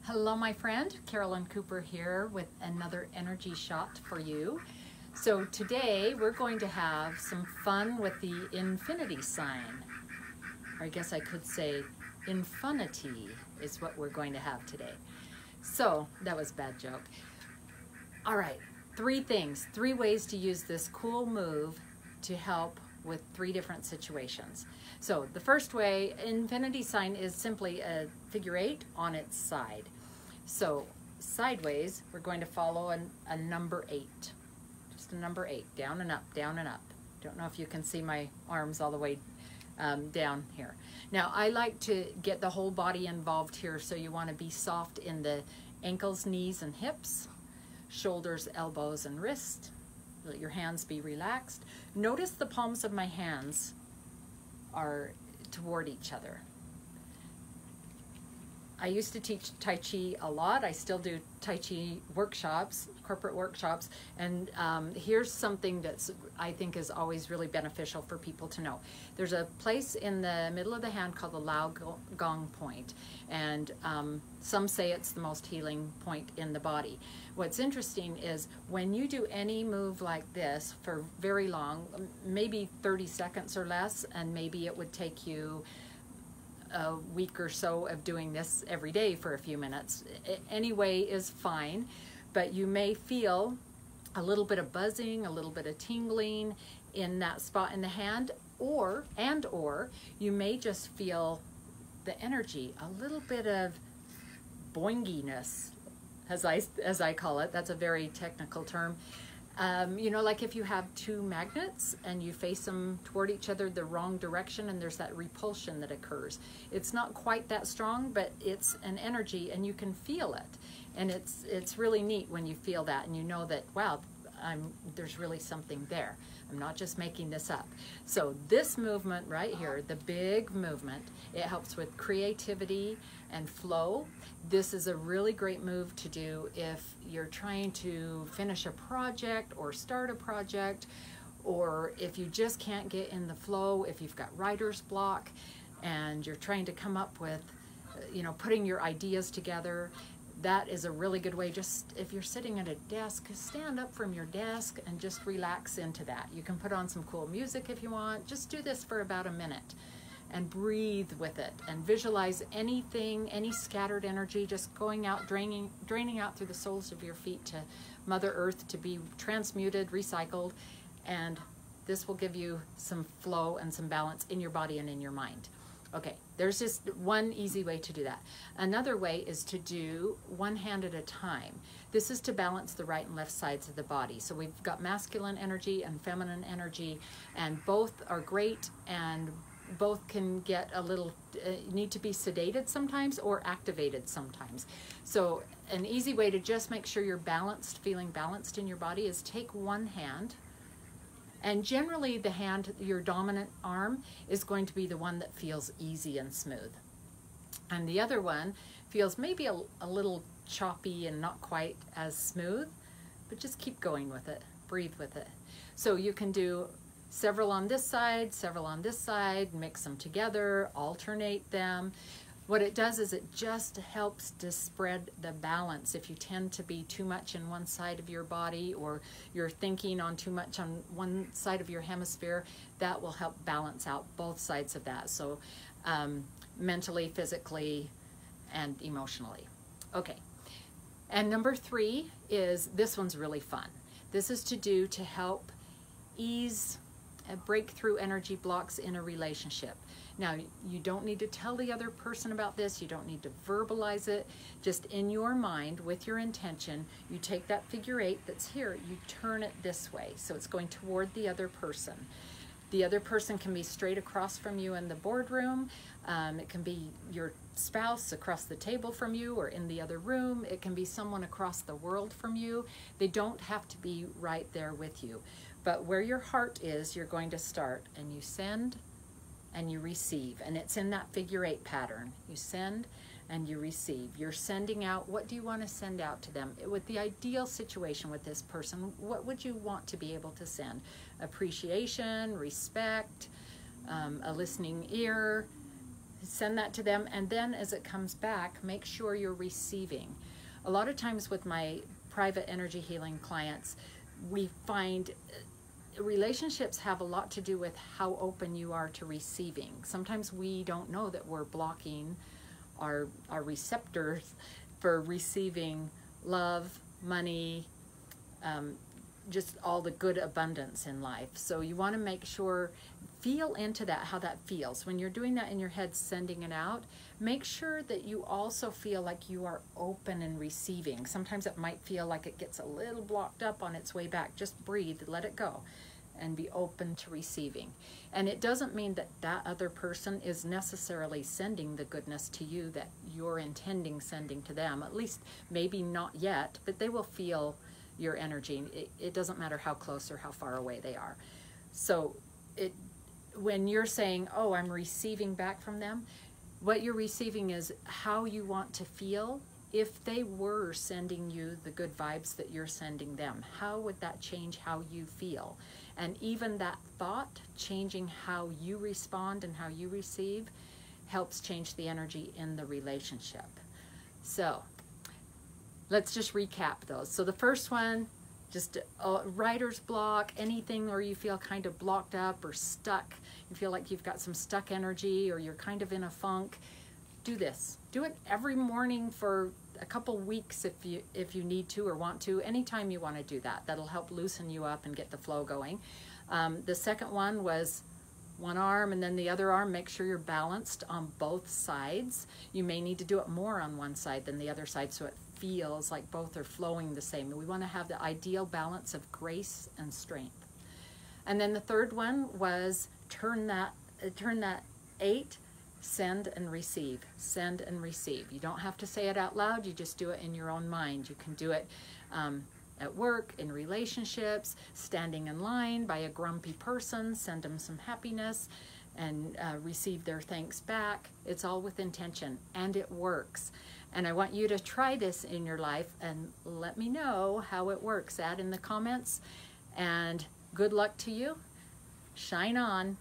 Hello, my friend. Carolyn Cooper here with another energy shot for you. So today we're going to have some fun with the infinity sign. Or I guess I could say infinity is what we're going to have today. So that was a bad joke. All right, three ways to use this cool move to help with three different situations. So the first way, infinity sign is simply a figure 8 on its side. So sideways, we're going to follow a number 8. Just a number 8, down and up, down and up. Don't know if you can see my arms all the way down here. Now I like to get the whole body involved here, so you want to be soft in the ankles, knees, and hips, shoulders, elbows, and wrists. Let your hands be relaxed. Notice the palms of my hands are toward each other. I used to teach Tai Chi a lot. I still do Tai Chi workshops, corporate workshops, and here's something that's I think is always really beneficial for people to know. There's a place in the middle of the hand called the Lao Gong Point, and some say it's the most healing point in the body. What's interesting is when you do any move like this for very long, maybe 30 seconds or less, and maybe it would take you a week or so of doing this every day for a few minutes. Any way is fine, but you may feel a little bit of buzzing, a little bit of tingling in that spot in the hand, or you may just feel the energy, a little bit of boinginess, as I call it. That's a very technical term. You know, like if you have two magnets and you face them toward each other the wrong direction, and there's that repulsion that occurs. It's not quite that strong, but it's an energy and you can feel it. And it's really neat when you feel that and you know that, wow, there's really something there. I'm not just making this up. So this movement right here, the big movement, it helps with creativity and flow. This is a really great move to do if you're trying to finish a project or start a project, or if you just can't get in the flow, if you've got writer's block and you're trying to come up with, you know, putting your ideas together. That is a really good way. Just if you're sitting at a desk, stand up from your desk and just relax into that. You can put on some cool music if you want. Just do this for about a minute and breathe with it and visualize anything, any scattered energy just going out, draining out through the soles of your feet to Mother Earth to be transmuted, recycled, and this will give you some flow and some balance in your body and in your mind. Okay, there's just one easy way to do that. Another way is to do one hand at a time. This is to balance the right and left sides of the body. So we've got masculine energy and feminine energy, and both are great, and both can get a little, need to be sedated sometimes or activated sometimes. So an easy way to just make sure you're balanced, feeling balanced in your body, is take one hand. And generally the hand, your dominant arm, is going to be the one that feels easy and smooth. And the other one feels maybe a little choppy and not quite as smooth, but just keep going with it, breathe with it. So you can do several on this side, mix them together, alternate them. What it does is it just helps to spread the balance. If you tend to be too much in one side of your body, or you're thinking on too much on one side of your hemisphere, that will help balance out both sides of that. So mentally, physically, and emotionally. Okay. And number 3 is, this one's really fun. This is to help ease, break through energy blocks in a relationship. Now, you don't need to tell the other person about this. You don't need to verbalize it. Just in your mind, with your intention, you take that figure 8 that's here, you turn it this way. So it's going toward the other person. The other person can be straight across from you in the boardroom. It can be your spouse across the table from you or in the other room. It can be someone across the world from you. They don't have to be right there with you. But where your heart is, you're going to start, and you send and you receive, and it's in that figure 8 pattern. You send and you receive. You're sending out, what do you want to send out to them? With the ideal situation with this person, what would you want to be able to send? Appreciation, respect, a listening ear, send that to them, and then as it comes back, make sure you're receiving. A lot of times with my private energy healing clients, we find relationships have a lot to do with how open you are to receiving. Sometimes we don't know that we're blocking our receptors for receiving love, money, just all the good abundance in life. So you want to make sure, feel into that, how that feels. When you're doing that in your head, sending it out, make sure that you also feel like you are open and receiving. Sometimes it might feel like it gets a little blocked up on its way back. Just breathe, let it go, and be open to receiving. And it doesn't mean that that other person is necessarily sending the goodness to you that you're intending sending to them. At least maybe not yet, but they will feel your energy. It doesn't matter how close or how far away they are. So when you're saying, oh, I'm receiving back from them, what you're receiving is how you want to feel if they were sending you the good vibes that you're sending them. How would that change how you feel? And even that thought changing how you respond and how you receive helps change the energy in the relationship. So let's just recap those. So the first one, just writer's block, anything where you feel kind of blocked up or stuck. You feel like you've got some stuck energy or you're kind of in a funk. Do this. Do it every morning for a couple weeks if you need to or want to. Anytime you want to do that. That'll help loosen you up and get the flow going. The second one was one arm and then the other arm. Make sure you're balanced on both sides. You may need to do it more on one side than the other side so it feels like both are flowing the same. We want to have the ideal balance of grace and strength. And then the third one was turn that 8, send and receive. Send and receive. You don't have to say it out loud. You just do it in your own mind. You can do it at work, in relationships, standing in line by a grumpy person, send them some happiness and receive their thanks back. It's all with intention and it works. And I want you to try this in your life and let me know how it works. Add in the comments, and good luck to you. Shine on.